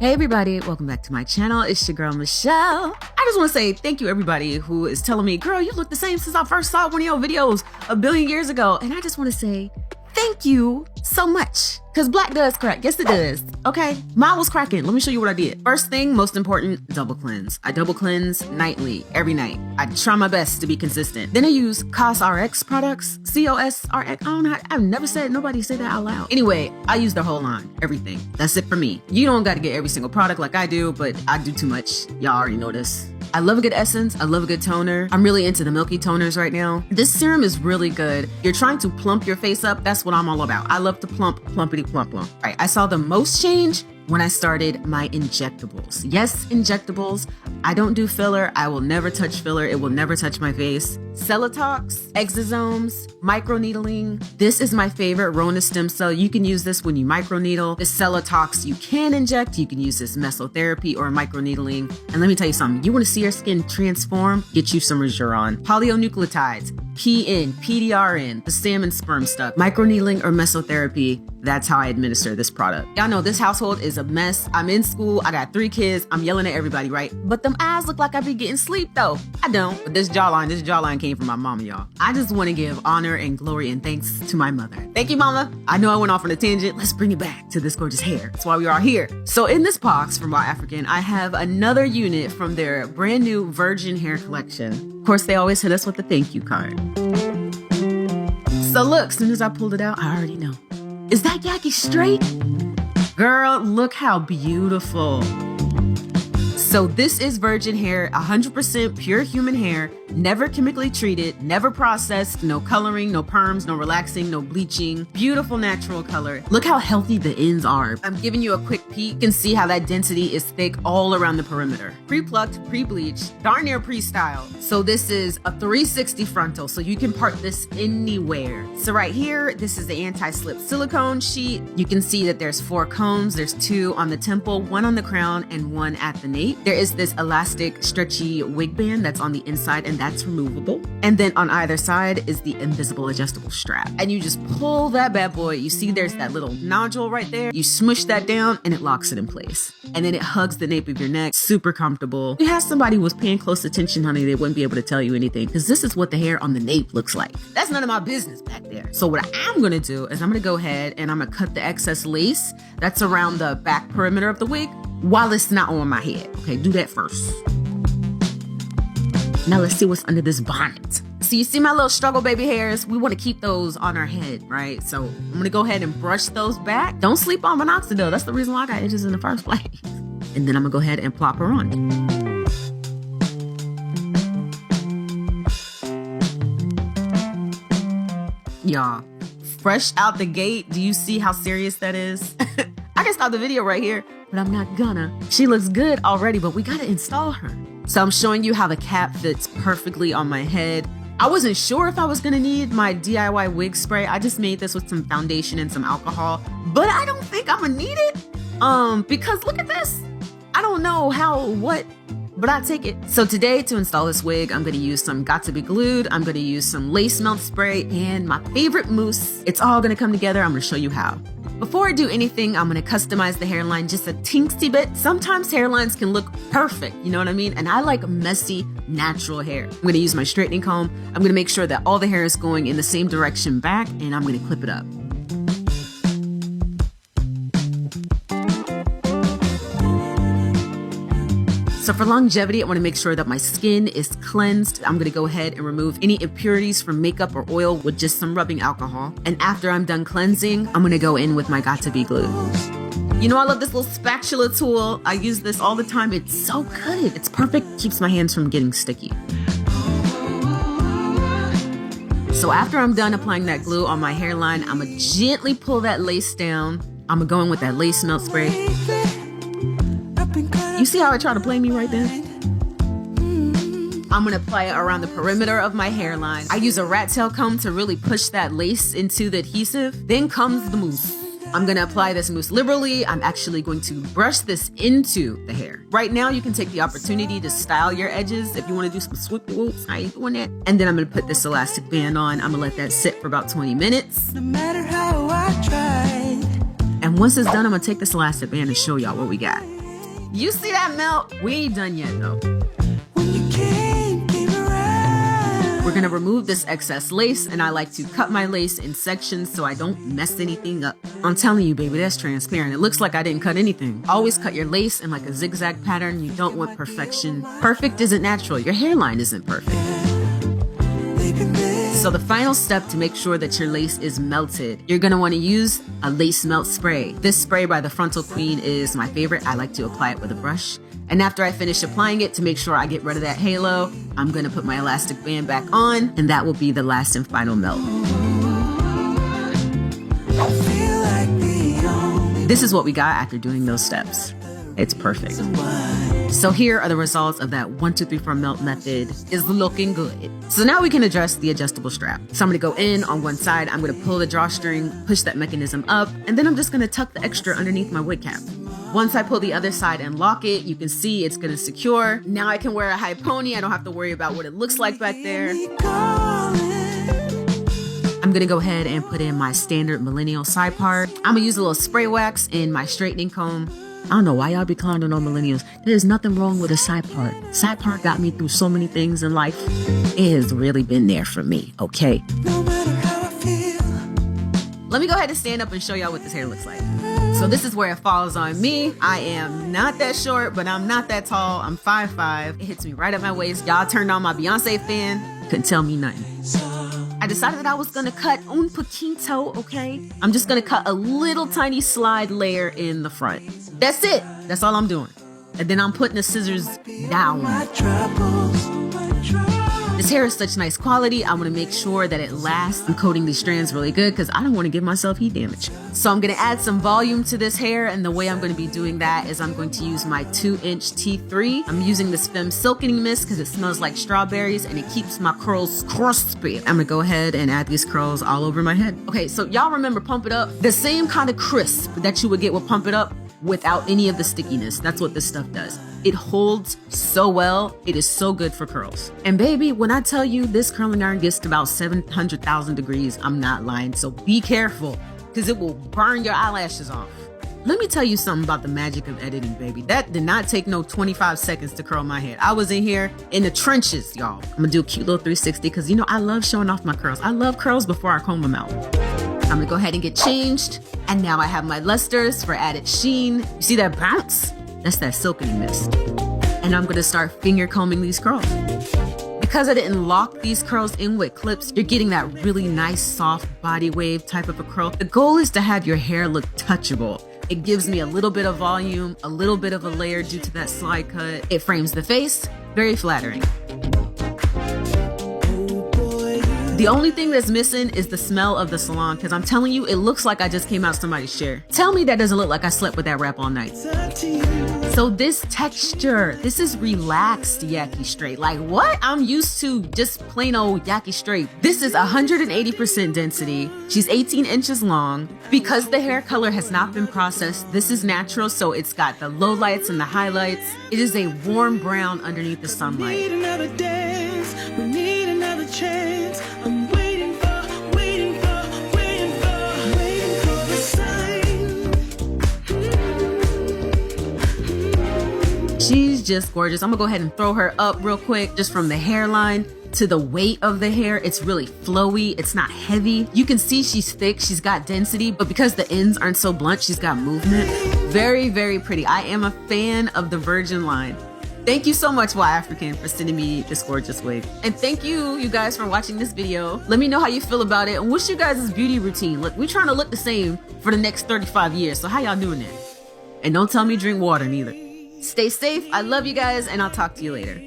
Hey everybody, welcome back to my channel. It's your girl Michelle. I just want to say thank you everybody who is telling me, girl, you look the same since I first saw one of your videos a billion years ago. And I just want to say thank you so much. Because black does crack. Yes, it does. Okay. Mine was cracking. Let me show you what I did. First thing, most important, double cleanse. I double cleanse nightly, every night. I try my best to be consistent. Then I use COSRX products. COSRX. I don't know. I've never said, nobody said that out loud. Anyway, I use their whole line. Everything. That's it for me. You don't got to get every single product like I do, but I do too much. Y'all already know this. I love a good essence. I love a good toner. I'm really into the milky toners right now. This serum is really good. You're trying to plump your face up. That's what I'm all about. I love to plumpity plump plump. All right, I saw the most change when I started my injectables. Yes, injectables. I don't do filler. I will never touch filler. It will never touch my face. Celotox, exosomes, microneedling. This is my favorite, Rona stem cell. You can use this when you microneedle. This Celotox you can inject. You can use this mesotherapy or microneedling. And let me tell you something. You want to see your skin transform? Get you some Rejuron. Polynucleotides, PN, PDRN, the salmon sperm stuff. Microneedling or mesotherapy. That's how I administer this product. Y'all know this household is a mess. I'm in school. I got 3 kids. I'm yelling at everybody, right? But them eyes look like I be getting sleep though. I don't. But this jawline came from my mama, y'all. I just want to give honor and glory and thanks to my mother. Thank you, mama. I know I went off on a tangent. Let's bring it back to this gorgeous hair. That's why we are here. So in this box from WowAfrican, I have another unit from their brand new virgin hair collection. Of course, they always hit us with the thank you card. So look, as soon as I pulled it out, I already know. Is that Yaki straight? Girl, look how beautiful. So this is virgin hair, 100% pure human hair, never chemically treated, never processed, no coloring, no perms, no relaxing, no bleaching, beautiful natural color. Look how healthy the ends are. I'm giving you a quick peek. You can see how that density is thick all around the perimeter. Pre-plucked, pre-bleached, darn near pre-styled. So this is a 360 frontal, so you can part this anywhere. So right here, this is the anti-slip silicone sheet. You can see that there's 4 combs. There's 2 on the temple, 1 on the crown, and 1 at the nape. There is this elastic, stretchy wig band that's on the inside, and that's removable. And then on either side is the invisible adjustable strap. And you just pull that bad boy. You see there's that little nodule right there. You smush that down and it locks it in place. And then it hugs the nape of your neck. Super comfortable. If you have somebody who was paying close attention, honey, they wouldn't be able to tell you anything because this is what the hair on the nape looks like. That's none of my business back there. So what I'm gonna do is I'm gonna go ahead and I'm gonna cut the excess lace that's around the back perimeter of the wig while it's not on my head. Okay, do that first. Now let's see what's under this bonnet. So you see my little struggle baby hairs? We want to keep those on our head, right? So I'm gonna go ahead and brush those back. Don't sleep on minoxidil. That's the reason why I got edges in the first place. And then I'm gonna go ahead and plop her on. Y'all, fresh out the gate, do you see how serious that is? I can stop the video right here, but I'm not gonna. She looks good already, but we gotta install her. So I'm showing you how the cap fits perfectly on my head. I wasn't sure if I was gonna need my DIY wig spray. I just made this with some foundation and some alcohol, but I don't think I'm gonna need it. Because look at this. I don't know how, what, but I take it. So today to install this wig, I'm gonna use some Got to Be Glued. I'm gonna use some lace melt spray and my favorite mousse. It's all gonna come together. I'm gonna show you how. Before I do anything, I'm gonna customize the hairline just a teensy bit. Sometimes hairlines can look perfect, you know what I mean? And I like messy, natural hair. I'm gonna use my straightening comb. I'm gonna make sure that all the hair is going in the same direction back, and I'm gonna clip it up. So for longevity, I want to make sure that my skin is cleansed. I'm going to go ahead and remove any impurities from makeup or oil with just some rubbing alcohol. And after I'm done cleansing, I'm going to go in with my Got to Be Glue. You know, I love this little spatula tool. I use this all the time. It's so good. It's perfect. Keeps my hands from getting sticky. So after I'm done applying that glue on my hairline, I'm going to gently pull that lace down. I'm going to go in with that lace melt spray. You see how I try to play me right there? I'm gonna apply it around the perimeter of my hairline. I use a rat tail comb to really push that lace into the adhesive. Then comes the mousse. I'm gonna apply this mousse liberally. I'm actually going to brush this into the hair. Right now, you can take the opportunity to style your edges if you wanna do some swoopy whoops. I ain't doing that. And then I'm gonna put this elastic band on. I'm gonna let that sit for about 20 minutes. No matter how I tried. And once it's done, I'm gonna take this elastic band and show y'all what we got. You see that melt? We ain't done yet though. We're gonna remove this excess lace, and I like to cut my lace in sections so I don't mess anything up. I'm telling you, baby, that's transparent. It looks like I didn't cut anything. Always cut your lace in like a zigzag pattern. You don't want perfection. Perfect isn't natural. Your hairline isn't perfect. So the final step to make sure that your lace is melted, you're gonna wanna use a lace melt spray. This spray by the Frontal Queen is my favorite. I like to apply it with a brush. And after I finish applying it, to make sure I get rid of that halo, I'm gonna put my elastic band back on, and that will be the last and final melt. This is what we got after doing those steps. It's perfect. So here are the results of that 1, 2, 3, 4 melt method. Is looking good. So now we can address the adjustable strap. So I'm gonna go in on one side, I'm gonna pull the drawstring, push that mechanism up, and then I'm just gonna tuck the extra underneath my wig cap. Once I pull the other side and lock it, you can see it's gonna secure. Now I can wear a high pony. I don't have to worry about what it looks like back there. I'm gonna go ahead and put in my standard millennial side part. I'm gonna use a little spray wax in my straightening comb. I don't know why y'all be clowning on millennials. There's nothing wrong with a side part. Side part got me through so many things in life. It has really been there for me, okay? No matter how I feel. Let me go ahead and stand up and show y'all what this hair looks like. So this is where it falls on me. I am not that short, but I'm not that tall. I'm 5'5". It hits me right at my waist. Y'all turned on my Beyonce fan. Couldn't tell me nothing. I decided that I was gonna cut un poquito, okay? I'm just gonna cut a little tiny slide layer in the front. That's it. That's all I'm doing. And then I'm putting the scissors down. This hair is such nice quality. I want to make sure that it lasts. I'm coating these strands really good because I don't want to give myself heat damage. So I'm going to add some volume to this hair, and the way I'm going to be doing that is I'm going to use my 2-inch T3. I'm using this Femme Silkening Mist because it smells like strawberries and it keeps my curls crispy. I'm going to go ahead and add these curls all over my head. Okay, so y'all remember Pump It Up? The same kind of crisp that you would get with Pump It Up without any of the stickiness. That's what this stuff does. It holds so well. It is so good for curls. And baby, when I tell you this curling iron gets to about 700,000 degrees, I'm not lying. So be careful because it will burn your eyelashes off. Let me tell you something about the magic of editing, baby. That did not take no 25 seconds to curl my head. I was in here in the trenches, y'all. I'm gonna do a cute little 360 because you know I love showing off my curls. I love curls before I comb them out. I'm gonna go ahead and get changed. And now I have my lusters for added sheen. You see that bounce? That's that silkening mist. And I'm gonna start finger combing these curls. Because I didn't lock these curls in with clips, you're getting that really nice soft body wave type of a curl. The goal is to have your hair look touchable. It gives me a little bit of volume, a little bit of a layer due to that slide cut. It frames the face, very flattering. The only thing that's missing is the smell of the salon, because I'm telling you, it looks like I just came out somebody's chair. Tell me that doesn't look like I slept with that wrap all night. So this texture, this is relaxed Yaki straight. Like what? I'm used to just plain old Yaki straight. This is 180% density. She's 18 inches long. Because the hair color has not been processed, this is natural, so it's got the lowlights and the highlights. It is a warm brown underneath the sunlight. We need another dance. We need another chance. I'm waiting for the sign. She's just gorgeous. I'm gonna go ahead and throw her up real quick, just from the hairline to the weight of the hair. It's really flowy. It's not heavy. You can see she's thick. She's got density, but because the ends aren't so blunt, she's got movement. Very, very pretty. I am a fan of the Virgin line. Thank you so much, WowAfrican, for sending me this gorgeous wig. And thank you, you guys, for watching this video. Let me know how you feel about it and what's your guys' beauty routine. Look, we're trying to look the same for the next 35 years. So how y'all doing it? And don't tell me drink water neither. Stay safe. I love you guys, and I'll talk to you later.